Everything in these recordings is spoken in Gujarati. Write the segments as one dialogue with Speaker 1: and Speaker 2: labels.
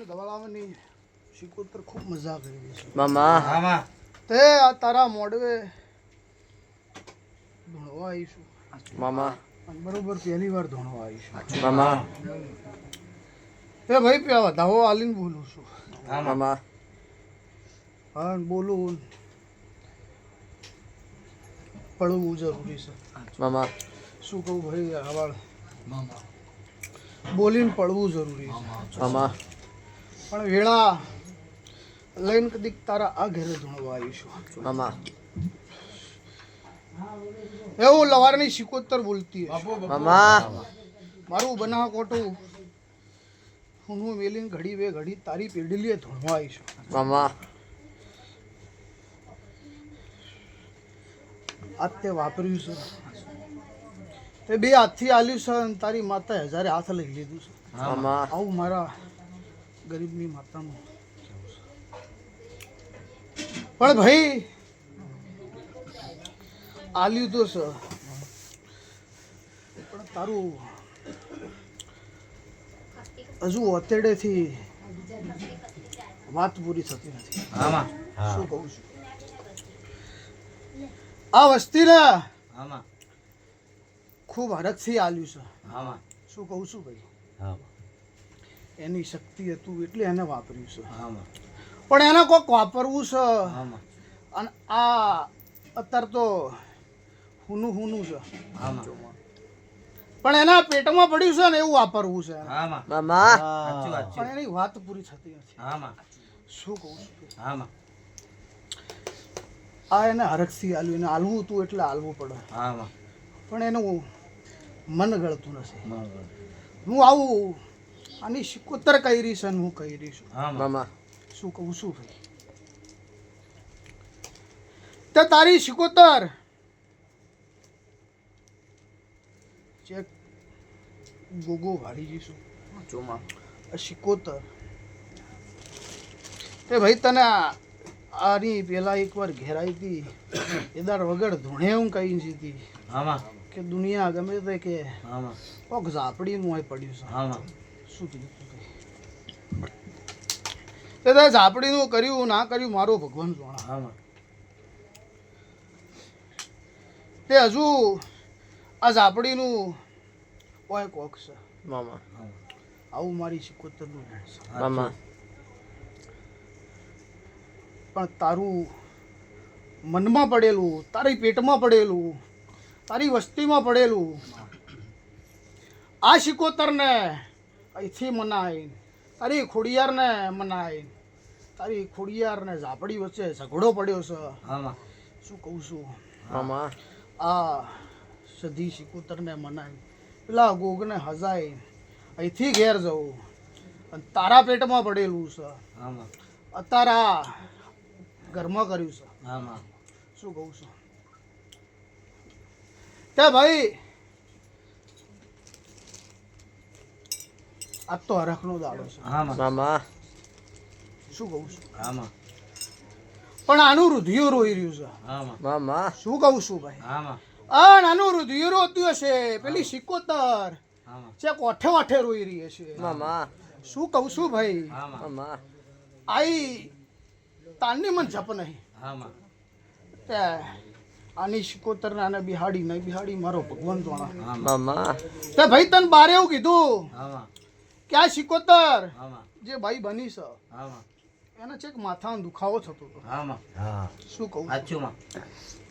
Speaker 1: ગવાળાની શિકોતર ખૂબ મજા કરી છે
Speaker 2: મામા
Speaker 3: મામા
Speaker 1: તે આ તારા મોડવે ધોણવા આવીશું
Speaker 2: મામા
Speaker 1: અને બરોબર પહેલી વાર ધોણવા આવીશું
Speaker 2: મામા
Speaker 1: એ ભાઈ પ્યા ધાવો આલીને બોલું છું
Speaker 2: મામા
Speaker 1: હા બોલું પડવું જરૂરી છે
Speaker 2: મામા
Speaker 1: શું કહું ભાઈ હવાળ બોલીને પડવું જરૂરી છે
Speaker 2: મામા
Speaker 1: પણ વેળા લઈને કદીક તારા આ ઘરે ધોણવા આવીશું
Speaker 2: મામા
Speaker 1: એવું લવારની શિકોતર બોલતી હશે.
Speaker 2: મામા
Speaker 1: મારું બનાવ કોટું હું વેલીને ઘડી બે ઘડી તારી પેઢીલીએ ધોણવા આવીશું
Speaker 2: મામા
Speaker 1: આ તે વાપર્યું છે તે બે હાથથી આલ્યું છે અને તારી માતા હજારે હાથ લઈ લીધું છે
Speaker 2: મામા
Speaker 1: આવું મારા ગરીબની માતાનું પણ ભાઈ આલ્યું તો છે પણ તારું હજુ ઓતેડેથી વાત પૂરી થતી નથી
Speaker 3: મામા
Speaker 1: શું કહું છું આ વસ્તીને
Speaker 3: મામા
Speaker 1: ખૂબ હરખથી આલ્યું છે
Speaker 3: મામા
Speaker 1: શું કહું છું ભાઈ
Speaker 3: મામા
Speaker 1: એની શક્તિ હતું એટલે એને વાપર્યું છે
Speaker 3: મામા
Speaker 1: પણ એને કોઈક વાપરવું છે
Speaker 3: મામા
Speaker 1: અને આ અત્યારે તો હુનું છે
Speaker 3: મામા
Speaker 1: પણ એના પેટમાં પડ્યું છે ને એવું વાપરવું છે એને.
Speaker 3: મામા
Speaker 2: મામા
Speaker 3: સાચું વાત છે
Speaker 1: પણ એની વાત પૂરી થતી નથી
Speaker 3: મામા
Speaker 1: શું કહું છું
Speaker 3: મામા
Speaker 1: આ એને હરખથી આલ્યું એને હાલવું હતું એટલે હાલવું પડે
Speaker 3: મામા
Speaker 1: પણ એનું મન ગળતું નથી
Speaker 3: મામા
Speaker 1: હું આવું આની શિકોતર કરી છે ને હું કરી છું
Speaker 2: મામા
Speaker 1: શું કહું છું ભાઈ તે તારી શિકોતર ચેક ગોગો વાળી જઈશું
Speaker 2: ચોમા
Speaker 1: આ શિકોતર તે ભાઈ તને આની પેલા એકવાર ઘેરાઈ હતી એદાર વગર ધૂણે હું કહી હતી
Speaker 3: મામા
Speaker 1: કે દુનિયા ગમે તે કે
Speaker 3: મામા
Speaker 1: કોક ઝાપડીનું હોય પડ્યું છે
Speaker 3: મામા
Speaker 1: શું કીધું તું કઈ તે તારે ઝાપડીનું કર્યું ના કર્યું મારો ભગવાન જોણા
Speaker 3: મામા
Speaker 1: તે હજુ આ ઝાપડીનું કોઈ કોક છે
Speaker 2: મામા
Speaker 1: આવું મારી શિકોતરનું રહેણ છે
Speaker 2: મામા
Speaker 1: પણ તારું મનમાં પડેલું તારી પેટમાં પડેલું તારી વસ્તીમાં પડેલું આ શિકોતરને અહીંથી મનાય તારી ખોડિયારને મનાય તારી ખોડિયારને ઝાપડી વચ્ચે ઝઘડો પડ્યો છે
Speaker 3: મામા
Speaker 1: શું કહું છું
Speaker 2: મામા
Speaker 1: આ સધી શિકોતરને મનાય પેલા ગોગને હજાય અહીંથી ઘેર જવું અને તારા પેટમાં પડેલું છે
Speaker 3: મામા
Speaker 1: અત્યારે ઘરમાં કર્યું છે
Speaker 3: મામા
Speaker 1: શું કહું છું તે ભાઈ આ તો હરખનો દાડો છે
Speaker 3: મામા
Speaker 2: મામા
Speaker 1: શું કહું છું
Speaker 3: મામા
Speaker 1: પણ આનું રુધિયું રોઈ રહ્યું છે
Speaker 3: મામા
Speaker 2: મામા
Speaker 1: શું કહું છું ભાઈ
Speaker 3: મામા
Speaker 1: આ નાનું રુધિયું રોતું હશે પેલી શિકોતર
Speaker 3: મામા
Speaker 1: છે કોઠે વાઠે રોઈ રહી હશે
Speaker 2: મામા
Speaker 1: શું કહું છું ભાઈ
Speaker 3: મામા
Speaker 2: મામા
Speaker 1: આઈ તારની મન જપ નહીં
Speaker 3: મામા
Speaker 1: તે આની શિકોતર આને બિહાડી નહીં બિહાડી મારો ભગવાન જોણા
Speaker 2: મામા
Speaker 1: તે ભાઈ તને બારે એવું કીધું
Speaker 3: મામા
Speaker 1: કે આ શિકોતર
Speaker 3: મામા
Speaker 1: જે બાઈ બની છે
Speaker 3: મામા
Speaker 1: એને છેક માથાનો દુખાવો થતો હતો
Speaker 3: મામા હા
Speaker 1: શું કહું
Speaker 3: સાચું માં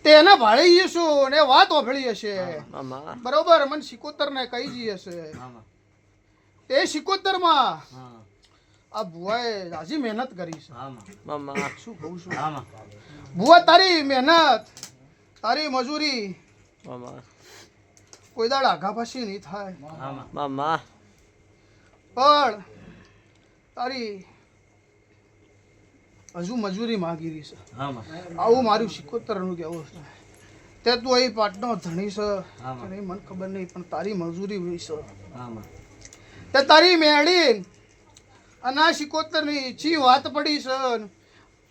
Speaker 1: તે એના ભાળી જઈશું ને વાત ઓભળી હશે
Speaker 2: મામા
Speaker 1: બરોબર મને શિકોતર ને કહી જઈ હશે
Speaker 3: મામા
Speaker 1: તે શિકોતર માં
Speaker 3: હા
Speaker 1: આ ભુવાએ રાજી મહેનત કરી છે
Speaker 3: મામા
Speaker 2: મામા
Speaker 1: શું કહું છું
Speaker 3: મામા
Speaker 1: ભુવા તારી મહેનત તારી મજૂરી
Speaker 2: મામા
Speaker 1: કોઈ દાડ આઘા પાછી નહીં થાય
Speaker 3: મામા
Speaker 2: મામા
Speaker 1: પણ તારી હજુ મજૂરી માગી રહી છે
Speaker 3: મામા
Speaker 1: આવું મારું શિકોતરનું કહેવું છે તે તું અહીં પાટનો ધણી છે કે નહીં મને ખબર નહીં પણ તારી મજૂરી હોય છે
Speaker 3: મામા
Speaker 1: તે તારી મેળી અને આ શિકોતરની ચી વાત પડી છે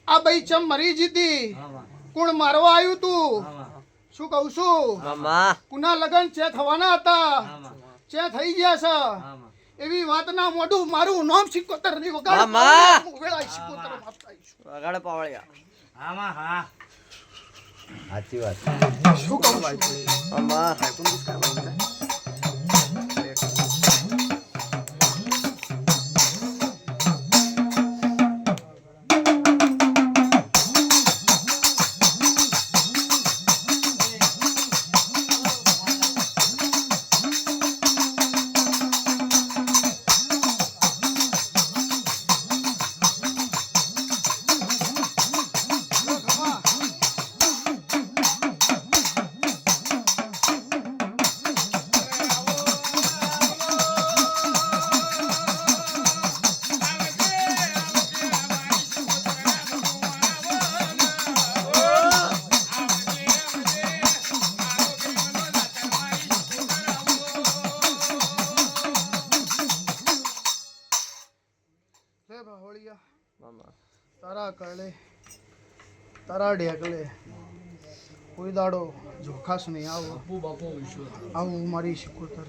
Speaker 1: આ ભાઈ ચમ મરી જીતી
Speaker 3: મામા
Speaker 1: કોણ મારવા આવ્યું તું
Speaker 3: મામા
Speaker 1: શું કહું છું
Speaker 2: મામા
Speaker 1: કુના લગન છે થવાના હતા
Speaker 3: મામા
Speaker 1: છે થઈ ગયા છે
Speaker 3: મામા
Speaker 1: એવી વાતના મોઢું મારું નામ સિકોતર ની વગાડ
Speaker 2: મામા!
Speaker 1: હું વેળાય સિકોતર માપતા આવીશ.
Speaker 2: વગાડે પાવળિયા.
Speaker 3: આમાં હા
Speaker 4: સાચી વાત
Speaker 1: શું કહું ભાઈ
Speaker 2: મામા.
Speaker 1: હે બાવળિયા
Speaker 2: મામા.
Speaker 1: તારા કળે તારા ઢેકલે કોઈ દાડો જોખાશ નહીં આવો આવું મારી સિકોતર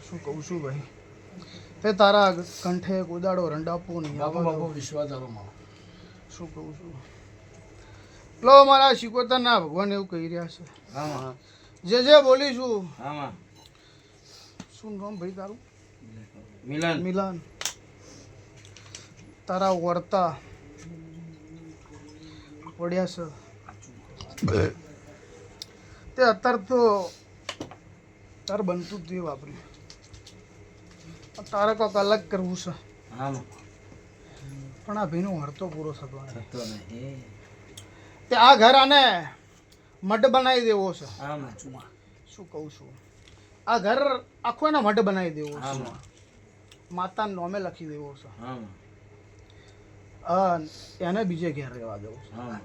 Speaker 1: શું કહું છું ભાઈ તે તારા કંઠે કોઈ દાડો રંડાપો નહીં આવો શું કહું છું લો મારા સિકોતર ના ભગવાન એવું કહી રહ્યા છે
Speaker 3: આમાં
Speaker 1: જે બોલીશું
Speaker 3: આમાં
Speaker 1: શું નામ ભાઈ તારું
Speaker 3: મિલન
Speaker 1: મિલન તારા વર્તા પડ્યા છે તે અત્યારે તો તાર બનતું જ નહીં વાપર્યું તારે કોઈક અલગ કરવું છે
Speaker 3: આમાં
Speaker 1: પણ આ ભાઈનો હરતો પૂરો થતો નથી
Speaker 3: થતો નહીં
Speaker 1: તે આ ઘર આને મઢ બનાવી દેવો છે
Speaker 3: આમાં
Speaker 1: શું કહું છું આ ઘર આખો એને મઢ બનાવી દેવો છે
Speaker 3: આમાં
Speaker 1: માતાને નોમે લખી દેવો છે
Speaker 3: આમાં
Speaker 1: એને બીજે ઘેર રહેવા દેવો છે
Speaker 3: આમાં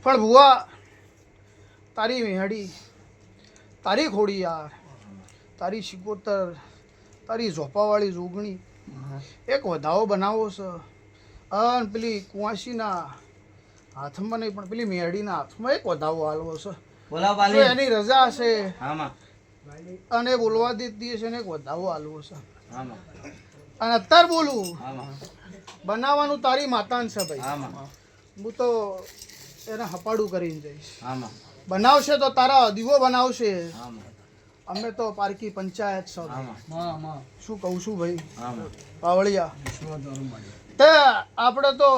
Speaker 1: પણ ભુવા તારી મેહડી તારી ખોડી યાર તારી સિકોતર તારી ઝોપાવાળી જોગણી એક વધાવો બનાવો છે અને પેલી કુંવાસીના હાથમાં નહીં પણ પેલી મેહડીના હાથમાં એક વધાવો હાલવો છે
Speaker 3: બોલાવ
Speaker 1: જો
Speaker 3: પાલી
Speaker 1: એની રજા હશે
Speaker 3: આમાં
Speaker 1: અને બોલવા દેતી હશે ને એક વધાવો હાલવો છે
Speaker 3: આમાં
Speaker 1: અને અત્યારે બોલું
Speaker 3: આમાં
Speaker 1: બનાવવાનું તારી માતાન છે ભાઈ
Speaker 3: આમાં
Speaker 1: હું તો એને હપાડું કરીને જઈશ
Speaker 3: આમાં
Speaker 1: બનાવશે તો તારા દીવો બનાવશે
Speaker 3: આમાં
Speaker 1: અમે તો પારકી પંચાયત છો
Speaker 3: આમાં
Speaker 1: શું કહું છું ભાઈ
Speaker 3: આમાં
Speaker 1: પાવળિયા તે આપણે તો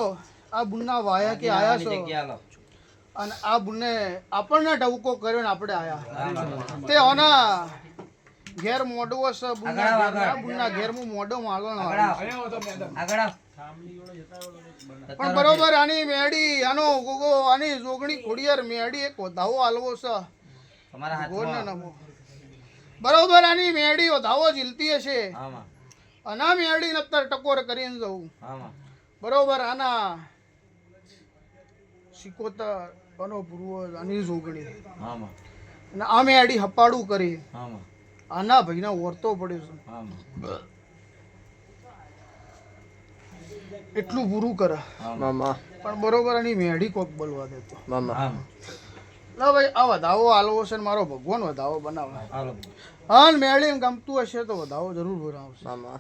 Speaker 1: આ બુનના વાયા કે આયા છો
Speaker 3: જગ્યા લો
Speaker 1: અને આ બુને આપણને ટવકો કર્યો ને આપણે આયા તે ઓના ઘેર મોડવો છે બુનના
Speaker 3: આગળ આવ,
Speaker 1: ઘેર
Speaker 3: આગળ.
Speaker 1: બુનના ઘેર હું મોઢો માગણ
Speaker 3: આગળ આવ. આગળ આવ.
Speaker 1: પણ બરોબર આની મેડી આનો ગોગો આની જોગણી ખોડિયાર મેડી એક વધાવો હાલવો છે
Speaker 3: તમારા
Speaker 1: ગોળને
Speaker 3: હાથમાં
Speaker 1: નમો બરોબર આની મેડી વધાવો ઝીલતી હશે
Speaker 3: આમાં
Speaker 1: આના મેડી અત્યારે ટકોર કરીને જવું
Speaker 3: આમાં
Speaker 1: બરોબર આના સિકોતર આનો પૂર્વજ આની જોગણી
Speaker 3: આમાં
Speaker 1: અને આ મેડી હપાડું કરી
Speaker 3: આમાં
Speaker 1: આના ભાઈને ઓરતો પડ્યો છે
Speaker 3: આમાં
Speaker 1: એટલું પૂરું કરે
Speaker 2: મામા.
Speaker 1: પણ બરોબર આની મેડી કોક બોલવા દેતો
Speaker 2: મામા.
Speaker 3: આમાં
Speaker 1: ના ભાઈ આ વધાવો હાલવો છે ને મારો ભગવાન વધાવો બનાવે
Speaker 3: હાલો
Speaker 1: હા ને મેળીને ગમતું હશે તો વધાવો જરૂર બનાવશે
Speaker 2: મામા.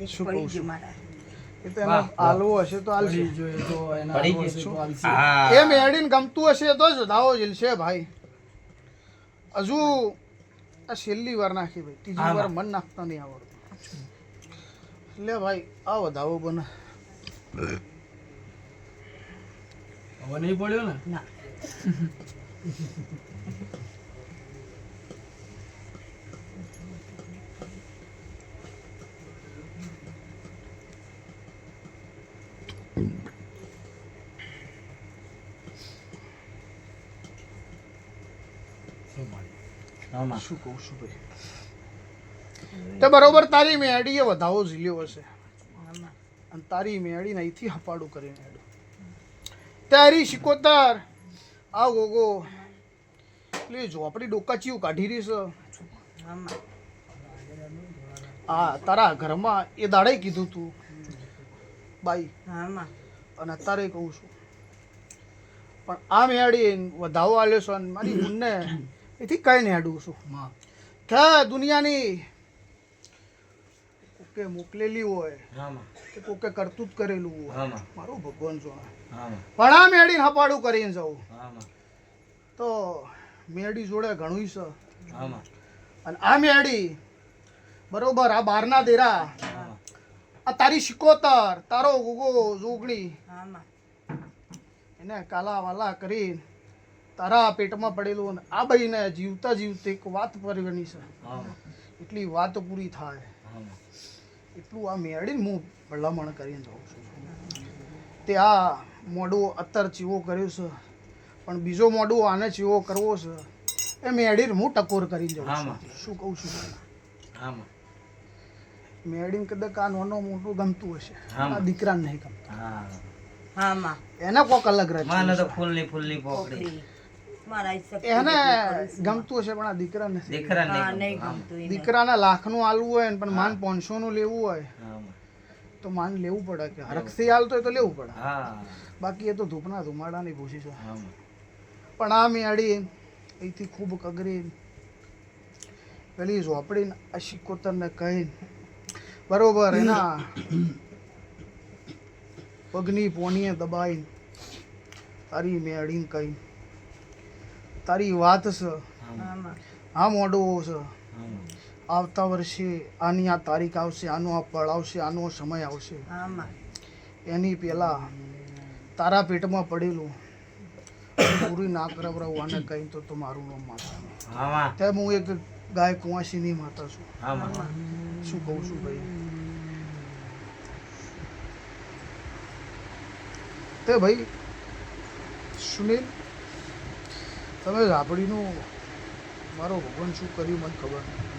Speaker 1: શું કહું છું એ તો એને હાલવો હશે તો હાલશે
Speaker 3: પડી ગયું હા
Speaker 1: એ મેળીને ગમતું હશે તો જ વધાવો ઝીલશે ભાઈ હજુ આ છેલ્લી વાર નાખી ભાઈ ત્રીજી વાર મન નાખતા નહીં આવડતું એટલે ભાઈ આ વધાવો બને
Speaker 5: હવે નહીં પડ્યો ને
Speaker 3: આમાં
Speaker 1: શું કહું છું ભાઈ તો બરોબર તારી મેડીએ વધાવો ઝીલ્યો હશે અને તારી મેડીને અહીંથી હપાડું કરીને હેડું તારી શિકોતર આ ગોગો પેલી ઝોપડી ડોકાચીયું કાઢી રહી છે આ તારા ઘરમાં એ દાડે કીધું તું બાઈ
Speaker 6: હા માં
Speaker 1: અને અત્યારે કહું છું પણ આ મેળી વધાવો આલ્યો છો અને મારી બુનને એથી કઈ નહીં હાડું છું
Speaker 5: માં
Speaker 1: કે દુનિયાની કોકે મોકલેલી હોય
Speaker 3: હા માં
Speaker 1: કે કોકે કરતું જ કરેલું હોય
Speaker 3: હા માં
Speaker 1: મારું ભગવાન જો
Speaker 3: હા માં
Speaker 1: પણ આ મેળીને હપાડું કરીને જાઉં
Speaker 3: હા માં
Speaker 1: તો મેળી જોડે ઘણું છે
Speaker 3: હા માં
Speaker 1: અને આ મેળી બરોબર આ બારના દેરા
Speaker 3: હા માં
Speaker 1: આ તારી શિકોતર તારો ગુગો જોગણી
Speaker 6: હા માં
Speaker 1: એને કાલા વાલા કરી તારા પેટમાં પડેલું અને આ ભાઈને જીવતા જીવતે એક વાત પરવાની છે
Speaker 3: હા માં
Speaker 1: એટલી વાત પૂરી થાય
Speaker 3: હા માં
Speaker 1: એટલું આ મેળીને હું ભલામણ કરીને જાઉં છું તે આ મોઢું અત્તર ચીવો કર્યો છે પણ બીજો મોઢું આને ચીવો કરવો છે એ મેળીને હું ટકોર કરીને જાઉં
Speaker 3: આમાં.
Speaker 1: છું શું કહું છું
Speaker 3: હા માં
Speaker 1: મેળીને કદાચ આ નાનો મોટું ગમતું હશે
Speaker 3: આમાં.
Speaker 1: આ દીકરાને નહીં ગમતું
Speaker 3: હા
Speaker 6: હા માં
Speaker 1: એને કોક અલગ
Speaker 3: માને
Speaker 1: રહે
Speaker 3: તો ફૂલની ફૂલની પોકડી
Speaker 6: પોકડી મારા હિસાબ
Speaker 1: એને ગમતું હશે પણ આ દીકરાને નથી.
Speaker 3: દીકરા
Speaker 6: હા
Speaker 3: નહીં
Speaker 6: નહીં
Speaker 3: ગમતું.
Speaker 6: ગમતું એને.
Speaker 1: દીકરાને લાખનું આલવું હોય ને પણ માન 500 નું લેવું હોય
Speaker 3: હા માં
Speaker 1: તો માન લેવું પડે કે હરખથી આલતો હોય તો લેવું પડે
Speaker 3: હા
Speaker 1: બાકી એ તો ધૂપના ધુમાડાની ભૂસી છે
Speaker 3: હા માં
Speaker 1: પણ આ મેળી અહીંથી ખૂબ કગરી પેલી ઝોપડીને આ શિકોતરને કહીને બરોબર એના પગની પોનીએ દબાઈને તારી મેળીને કહીને તારી વાત છે
Speaker 6: હા માં
Speaker 1: આ મોઢું છે
Speaker 3: હા માં
Speaker 1: આવતા વર્ષે આની આ તારીખ આવશે આનો આ પળ આવશે આનો સમય આવશે
Speaker 6: હા માં
Speaker 1: એની પહેલા તારા પેટમાં પડેલું પૂરી ના કરાવરાવું આને કહી તો મારું નામ માતા
Speaker 3: હા માં
Speaker 1: તે હું એક ગાય કુંવાસીની માતા છું
Speaker 3: હા માં
Speaker 1: શું કહું છું ભાઈ તે ભાઈ સુનિલ તમે રાબડીનું મારો ભગવાન શું કર્યું મને ખબર નહીં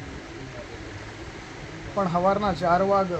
Speaker 1: પણ સવારના 4 વાગે